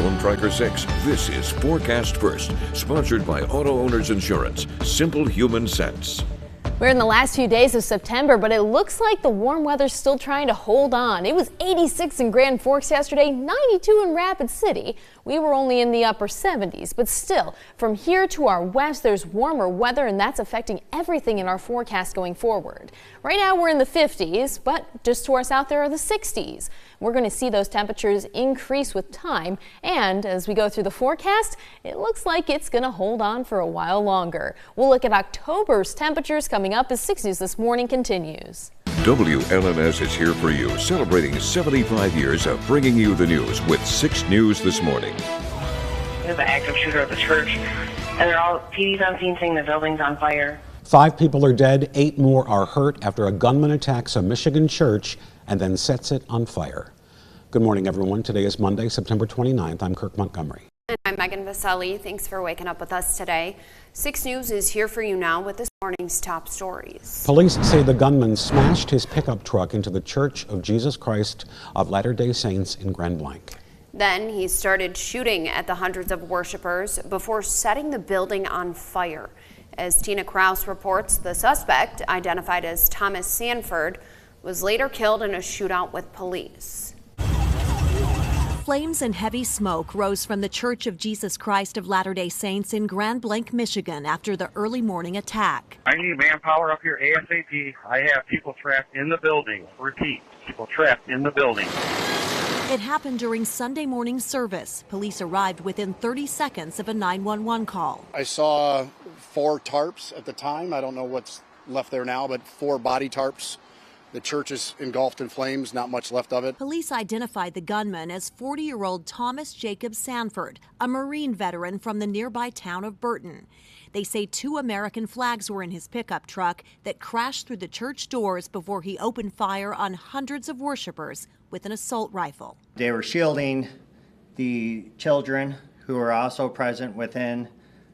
Storm Tracker 6. This is Forecast First, sponsored by Auto Owners Insurance. Simple human sense. We're in the last few days of September, but it looks like the warm weather's still trying to hold on. It was 86 in Grand Forks yesterday, 92 in Rapid City. We were only in the upper 70s, but still, from here to our west, there's warmer weather, and that's affecting everything in our forecast going forward. Right now, we're in the 50s, but just to our south, there are the 60s. We're going to see those temperatures increase with time, and as we go through the forecast, it looks like it's going to hold on for a while longer. We'll look at October's temperatures coming up as 6 News This Morning continues. WLNS is here for you, celebrating 75 years of bringing you the news with 6 News This Morning. There's an active shooter at the church, and they're all PD's on scene saying the building's on fire. 5 people are dead, 8 more are hurt after a gunman attacks a Michigan church and then sets it on fire. Good morning, everyone. Today is Monday, September 29th. I'm Kirk Montgomery. And I'm Megan Vaselli. Thanks for waking up with us today. 6 News is here for you now with this morning's top stories. Police say the gunman smashed his pickup truck into the Church of Jesus Christ of Latter-day Saints in Grand Blanc. Then he started shooting at the hundreds of worshipers before setting the building on fire. As Tina Kraus reports, the suspect, identified as Thomas Sanford, was later killed in a shootout with police. Flames and heavy smoke rose from the Church of Jesus Christ of Latter-day Saints in Grand Blanc, Michigan after the early morning attack. I need manpower up here ASAP. I have people trapped in the building. Repeat, people trapped in the building. It happened during Sunday morning service. Police arrived within 30 seconds of a 911 call. I saw 4 tarps at the time. I don't know what's left there now, but 4 body tarps. The church is engulfed in flames, not much left of it. Police identified the gunman as 40-year-old Thomas Jacob Sanford, a Marine veteran from the nearby town of Burton. They say 2 American flags were in his pickup truck that crashed through the church doors before he opened fire on hundreds of worshipers with an assault rifle. They were shielding the children who were also present within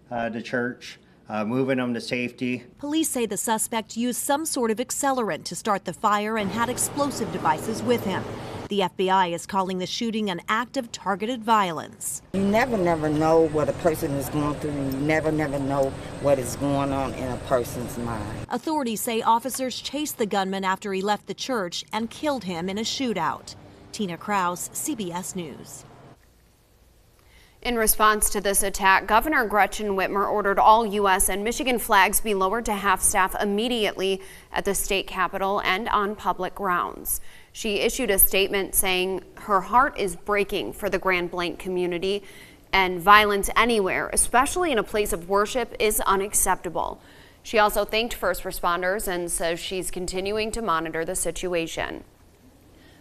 the church, moving them to safety. Police say the suspect used some sort of accelerant to start the fire and had explosive devices with him. The FBI is calling the shooting an act of targeted violence. You never know what a person is going through, and you never know what is going on in a person's mind. Authorities say officers chased the gunman after he left the church and killed him in a shootout. Tina Kraus, CBS News. In response to this attack, Governor Gretchen Whitmer ordered all U.S. and Michigan flags be lowered to half-staff immediately at the state capitol and on public grounds. She issued a statement saying her heart is breaking for the Grand Blanc community, and violence anywhere, especially in a place of worship, is unacceptable. She also thanked first responders and says she's continuing to monitor the situation.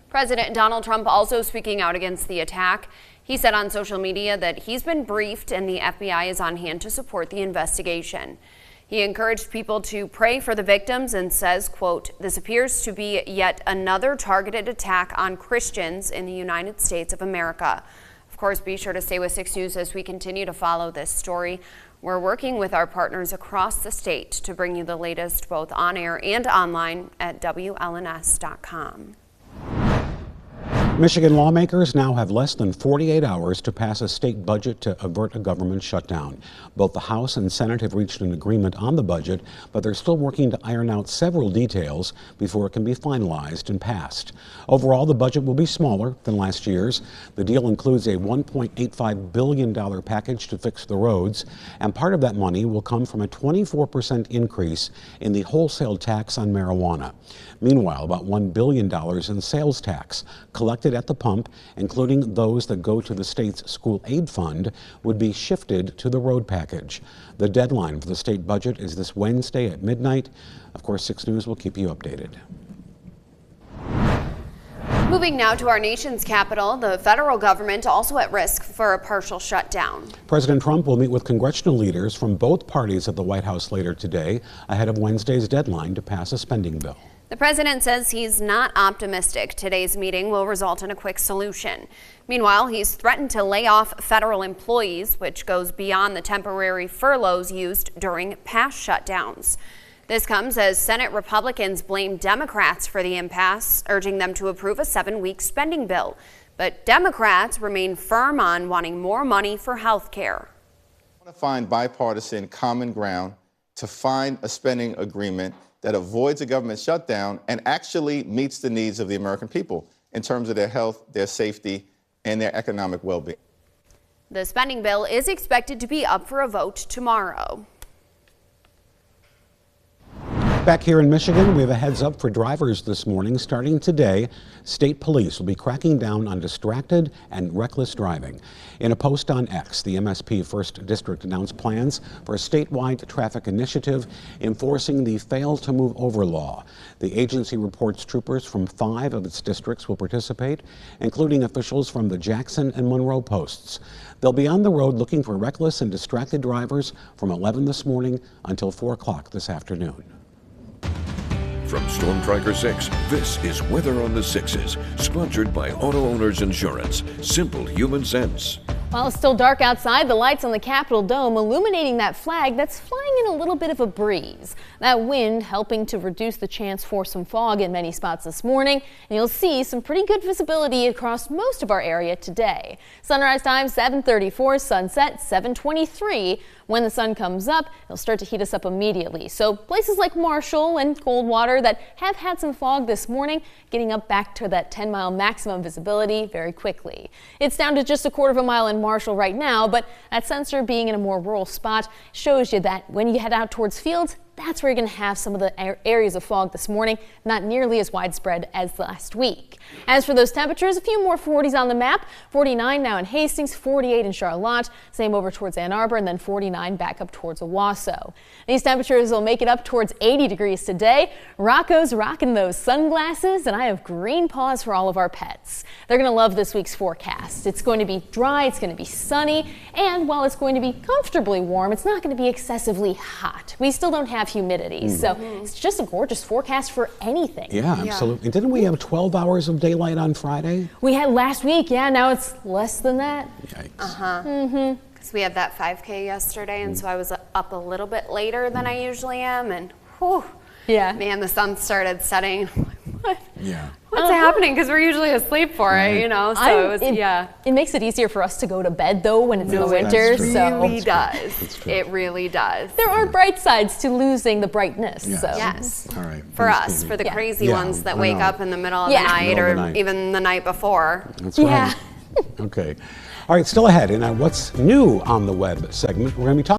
President Donald Trump also speaking out against the attack. He said on social media that he's been briefed and the FBI is on hand to support the investigation. He encouraged people to pray for the victims and says, quote, "This appears to be yet another targeted attack on Christians in the United States of America." Of course, be sure to stay with 6 News as we continue to follow this story. We're working with our partners across the state to bring you the latest both on air and online at WLNS.com. Michigan lawmakers now have less than 48 hours to pass a state budget to avert a government shutdown. Both the House and Senate have reached an agreement on the budget, but they're still working to iron out several details before it can be finalized and passed. Overall, the budget will be smaller than last year's. The deal includes a $1.85 billion package to fix the roads, and part of that money will come from a 24% increase in the wholesale tax on marijuana. Meanwhile, about $1 billion in sales tax collected at the pump, including those that go to the state's school aid fund, would be shifted to the road package. The deadline for the state budget is this Wednesday at midnight. Of course, 6 News will keep you updated. Moving now to our nation's capital, the federal government also at risk for a partial shutdown. President Trump will meet with congressional leaders from both parties at the White House later today, ahead of Wednesday's deadline to pass a spending bill. The president says he's not optimistic today's meeting will result in a quick solution. Meanwhile, he's threatened to lay off federal employees, which goes beyond the temporary furloughs used during past shutdowns. This comes as Senate Republicans blame Democrats for the impasse, urging them to approve a 7-week spending bill. But Democrats remain firm on wanting more money for health care. I want to find bipartisan common ground to find a spending agreement that avoids a government shutdown and actually meets the needs of the American people in terms of their health, their safety, and their economic well-being. The spending bill is expected to be up for a vote tomorrow. Back here in Michigan, we have a heads up for drivers this morning. Starting today, state police will be cracking down on distracted and reckless driving. In a post on X, the MSP First District announced plans for a statewide traffic initiative enforcing the Fail to Move Over law. The agency reports troopers from 5 of its districts will participate, including officials from the Jackson and Monroe posts. They'll be on the road looking for reckless and distracted drivers from 11 this morning until 4 o'clock this afternoon. From Storm Tracker 6, this is Weather on the Sixes, sponsored by Auto Owners Insurance. Simple human sense. While it's still dark outside, the lights on the Capitol Dome illuminating that flag that's flying in a little bit of a breeze. That wind helping to reduce the chance for some fog in many spots this morning, and you'll see some pretty good visibility across most of our area today. Sunrise time 7:34, sunset 7:23. When the sun comes up, it'll start to heat us up immediately. So places like Marshall and Coldwater that have had some fog this morning, getting up back to that 10-mile maximum visibility very quickly. It's down to just a quarter of a mile in Marshall right now, but that sensor being in a more rural spot shows you that when you head out towards Fields, that's where you're going to have some of the areas of fog this morning, not nearly as widespread as last week. As for those temperatures, a few more 40s on the map. 49 now in Hastings, 48 in Charlotte, same over towards Ann Arbor, and then 49 back up towards Owasso. These temperatures will make it up towards 80 degrees today. Rocco's rocking those sunglasses, and I have green paws for all of our pets. They're going to love this week's forecast. It's going to be dry, it's going to be sunny, and while it's going to be comfortably warm, it's not going to be excessively hot. We still don't have humidity, so it's just a gorgeous forecast for anything. Yeah, absolutely. Didn't we have 12 hours of daylight on Friday? We had last week, yeah, now it's less than that. Yikes. Because we had that 5K yesterday, and so I was up a little bit later than I usually am, and whew, man, the sun started setting. What? Yeah. What's happening? Because we're usually asleep for it, you know. So it makes it easier for us to go to bed though when it's in the winter. It really does. It really does. There are bright sides to losing the brightness. Yes. So. Yes. All right. For us, for the crazy ones that wake up in the middle of the night or even the night before. That's right. Okay. All right, still ahead in our What's New on the Web segment, we're going to be talking